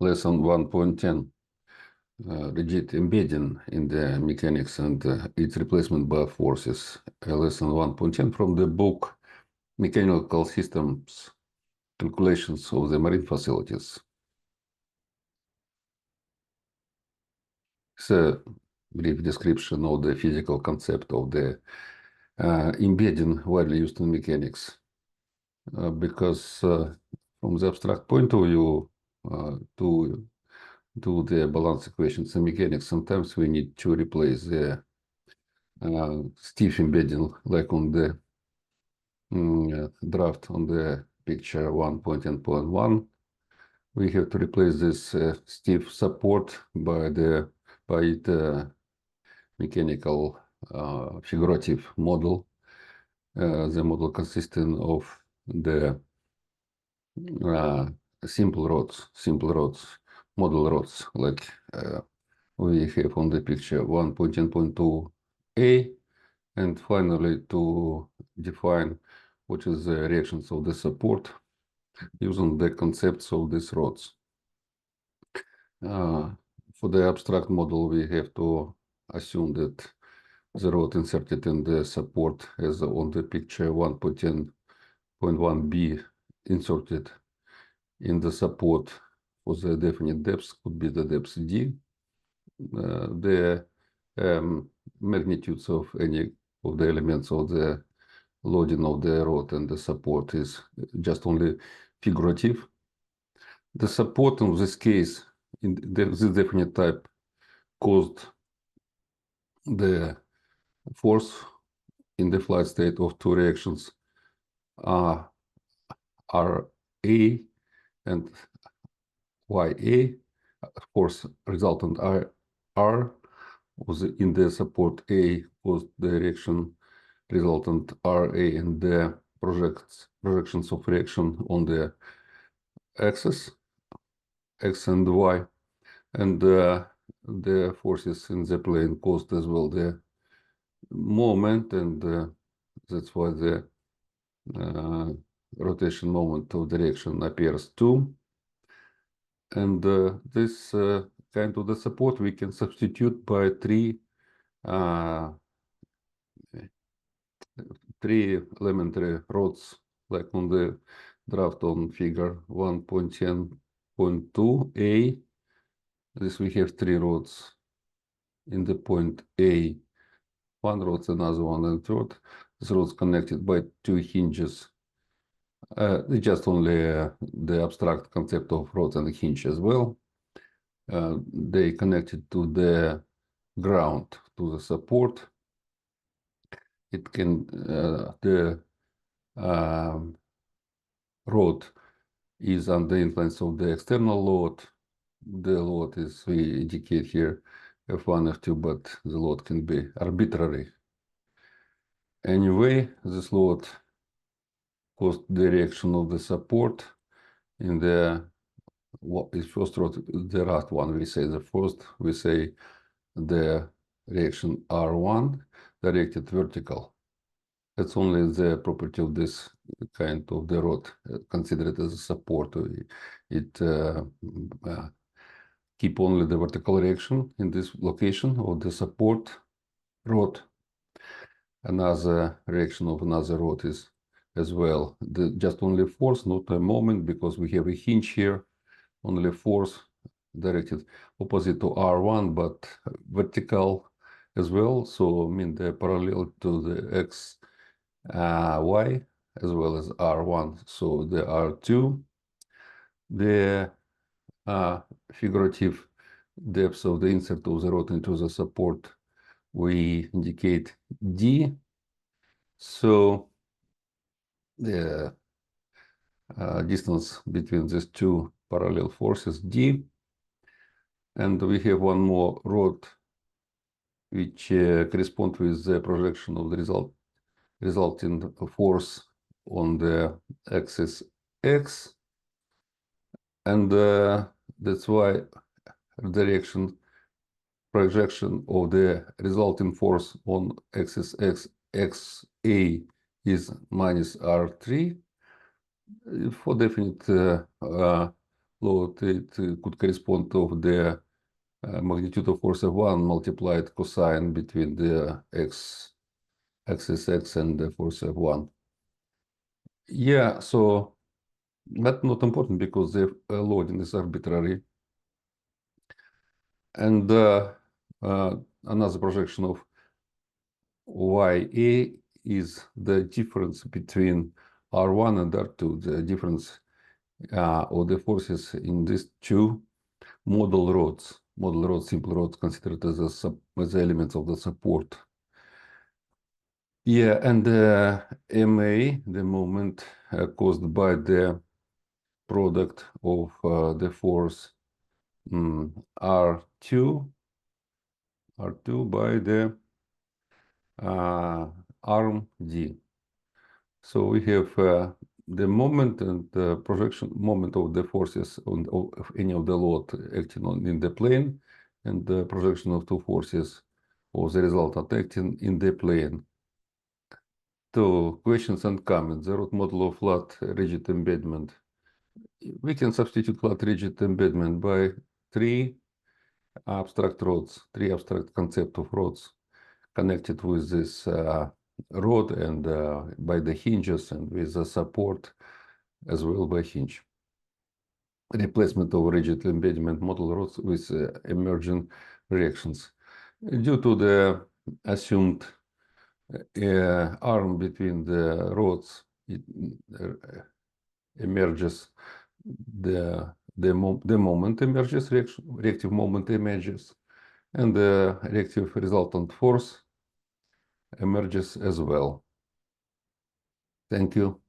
lesson 1.10, rigid embedding in the mechanics and its replacement by forces. Lesson 1.10 from the book Mechanical Systems Calculations of the Marine Facilities. It's a brief description of the physical concept of the embedding widely used in mechanics. Because from the abstract point of view, to do the balance equations in mechanics, sometimes we need to replace the stiff embedding, like on the draft on the picture 1.10.1. We have to replace this stiff support by the mechanical figurative model. The model consisting of the simple rods, model rods, like we have on the picture 1.10.2a, and finally to define what is the reactions of the support using the concepts of these rods. For the abstract model, we have to assume that the rod inserted in the support, as on the picture 1.10.1b, inserted in the support for the definite depth could be the depth d. The magnitudes of any of the elements of the loading of the rod and the support is just only figurative. The support in this case, in this definite type, caused the force in the flight state of two reactions RA and YA. Force resultant R was in the support A caused the reaction resultant RA and the projections of reaction on the axis X and Y, and the forces in the plane caused as well the moment, and that's why the rotation moment of the reaction appears too. And this kind of the support we can substitute by three elementary rods, like on the draft on figure 1.10.2a. This we have three rods in the point A. One rod, another one, and third. This rod's connected by two hinges. Just only the abstract concept of rod and hinge as well. They connected to the ground, to the support. It can the rod is under the influence of the external load. The load is, we indicate here, F1, F2, but the load can be arbitrary. Anyway, this load caused the reaction of the support in the first rod, the last one, we say the first, we say the reaction R1 directed vertical. That's only the property of this kind of the rod, considered as a support. It keep only the vertical reaction in this location of the support rod. Another reaction of another rod is as well just only force, not a moment, because we have a hinge here, only force directed opposite to R1, but vertical as well. So I mean the parallel to the X, Y, as well as R1. So the R2, the figurative depth of the insert of the rod into the support, we indicate D. So the distance between these two parallel forces D. And we have one more rod which corresponds with the projection of the resulting force on the axis X. And that's why the projection of the resulting force on axis X, XA, is minus R3. For definite load, it could correspond to the magnitude of force F1 multiplied cosine between the axis X and the force F1. Yeah, so that's not important because the loading is arbitrary. And another projection of YA is the difference between R1 and R2, the difference of the forces in these two model rods. Model rods, simple rods, considered as the elements of the support. Yeah, and MA, the moment caused by the product of the force R2 by the arm D. So we have the moment and the projection moment of the forces of any of the load acting in the plane, and the projection of two forces of the resultant acting in the plane. So questions and comments. The root model of flat rigid embedment. We can substitute flat rigid embedment by three abstract rods, three abstract concept of rods connected with this rod and by the hinges and with the support as well by hinge. Replacement of rigid embedment model rods with emerging reactions. Due to the assumed arm between the rods, it emerges the moment emerges, reactive moment emerges, and the reactive resultant force emerges as well. Thank you.